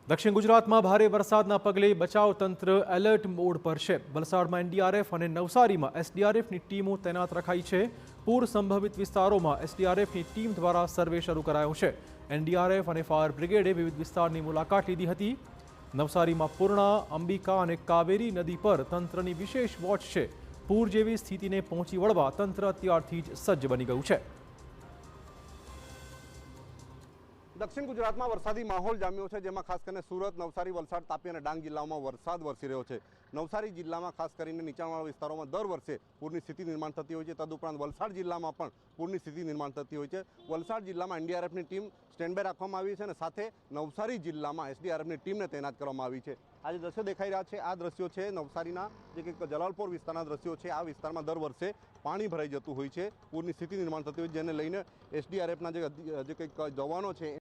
દક્ષિણ ગુજરાતમાં ભારે વરસાદના પગલે બચાવ તંત્ર એલર્ટ મોડ પર છે। વલસાડમાં એનડીઆરએફ અને નવસારીમાં એસડીઆરએફની ટીમો તૈનાત રખાઈ છે। પૂર સંભવિત વિસ્તારોમાં એસડીઆરએફની ટીમ દ્વારા સર્વે શરૂ કરાયો છે। એનડીઆરએફ અને ફાયર બ્રિગેડે વિવિધ વિસ્તારની મુલાકાત લીધી હતી। નવસારીમાં પૂર્ણા, અંબિકા અને કાવેરી નદી પર તંત્રની વિશેષ વોચ છે। પૂર જેવી સ્થિતિને પહોંચી વળવા તંત્ર અત્યારથી જ સજ્જ બની ગયું છે। દક્ષિણ ગુજરાતમાં વરસાદી માહોલ જામ્યો છે, જેમાં ખાસ કરીને સુરત, નવસારી, વલસાડ, તાપી અને ડાંગ જિલ્લાઓમાં વરસાદ વરસી રહ્યો છે। નવસારી જિલ્લામાં ખાસ કરીને નીચાણવાળા વિસ્તારોમાં દર વર્ષે પૂરની સ્થિતિ નિર્માણ થતી હોય છે। તદુપરાંત વલસાડ જિલ્લામાં પણ પૂરની સ્થિતિ નિર્માણ થતી હોય છે। વલસાડ જિલ્લામાં એનડીઆરએફની ટીમ સ્ટેન્ડ બાય રાખવામાં આવી છે અને સાથે નવસારી જિલ્લામાં એસડીઆરએફની ટીમને તૈનાત કરવામાં આવી છે। આ જે દ્રશ્યો દેખાઈ રહ્યા છે, આ દ્રશ્યો છે નવસારીના જે કંઈક જલાલપોર વિસ્તારના દ્રશ્યો છે। આ વિસ્તારમાં દર વર્ષે પાણી ભરાઈ જતું હોય છે, પૂરની સ્થિતિ નિર્માણ થતી હોય છે, જેને લઈને એસડીઆરએફના જે કંઈક જવાનો છે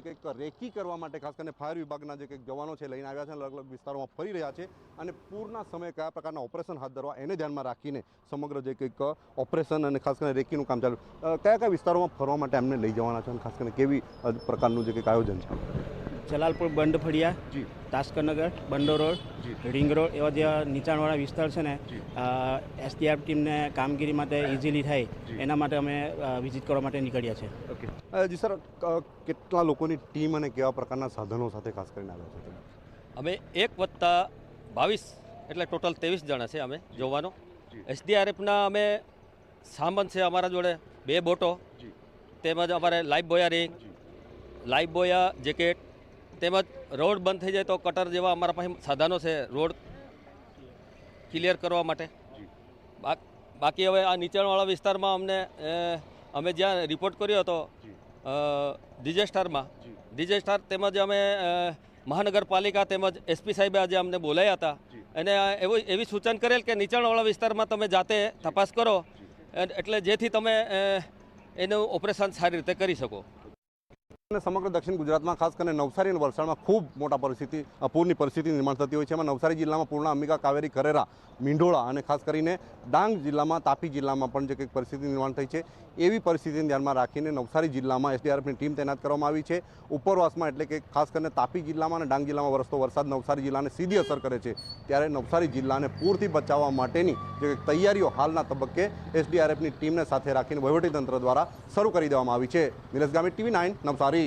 કંઈક રેકી કરવા માટે ખાસ કરીને ફાયર વિભાગના જે કંઈક જવાનો છે લઈને આવ્યા છે, અલગ અલગ વિસ્તારોમાં ફરી રહ્યા છે અને પૂરના સમયે કયા પ્રકારના ઓપરેશન હાથ ધરવા એને ધ્યાનમાં રાખીને સમગ્ર જે કંઈક ઓપરેશન અને ખાસ કરીને રેકીનું કામ ચાલુ। કયા કયા વિસ્તારોમાં ફરવા માટે એમને લઈ જવાના છે અને ખાસ કરીને કેવી પ્રકારનું જે કંઈક આયોજન છે? જલાલપુર, બંડફળિયા, તાસ્કરનગર, બંડો રોડ, રિંગ રોડ એવા જે નીચાણવાળા વિસ્તાર છે ને, એસડીઆરએફ ટીમને કામગીરી માટે ઇઝીલી થાય એના માટે અમે વિઝિટ કરવા માટે નીકળ્યા છે। ઓકે જી સર, કેટલા લોકોની ટીમ અને કેવા પ્રકારના સાધનો સાથે ખાસ કરીને આવ્યા છે? અમે 1+22 એટલે ટોટલ 23 જણા છે અમે જોવાનો। એસડીઆરએફના અમે સામાન છે અમારા જોડે 2 બોટો, તેમજ અમારે લાઈફ બોયા રિંગ, લાઈફ બોયા જેકેટ, તેમજ રોડ બંધ થઈ જાય તો કટર જેવા અમારા પાસે સાધનો છે રોડ ક્લિયર કરવા માટે। બાકી હવે આ નીચાણવાળા વિસ્તારમાં અમે જ્યાં રિપોર્ટ કર્યો હતો ડિઝાસ્ટર તેમજ અમે મહાનગરપાલિકા તેમજ એસપી સાહેબે આજે અમને બોલાયા હતા અને એવી સૂચન કરેલ કે નીચાણવાળા વિસ્તારમાં તમે જાતે તપાસ કરો એટલે જેથી તમે એનું ઓપરેશન સારી રીતે કરી શકો। સમગ્ર દક્ષિણ ગુજરાતમાં ખાસ કરીને નવસારી અને વલસાડમાં ખૂબ મોટા પૂરની પરિસ્થિતિ નિર્માણ થતી હોય છે। એમાં નવસારી જિલ્લામાં પૂર્ણા, અંબિકા, કાવેરી, કરેરા, મીંઢોળા અને ખાસ કરીને ડાંગ જિલ્લામાં, તાપી જિલ્લામાં પણ જે કંઈક પરિસ્થિતિ નિર્માણ થઈ છે એવી પરિસ્થિતિને ધ્યાનમાં રાખીને નવસારી જિલ્લામાં એસડીઆરએફની ટીમ તૈનાત કરવામાં આવી છે। ઉપરવાસમાં એટલે કે ખાસ કરીને તાપી જિલ્લામાં અને ડાંગ જિલ્લામાં વરસતો વરસાદ નવસારી જિલ્લાને સીધી અસર કરે છે, ત્યારે નવસારી જિલ્લાને પૂરથી બચાવવા માટેની જે તૈયારીઓ હાલના તબક્કે એસડીઆરએફની ટીમને સાથે રાખીને વહીવટીતંત્ર દ્વારા શરૂ કરી દેવામાં આવી છે। નિલેશ ગામિત, TV9 નવસારી।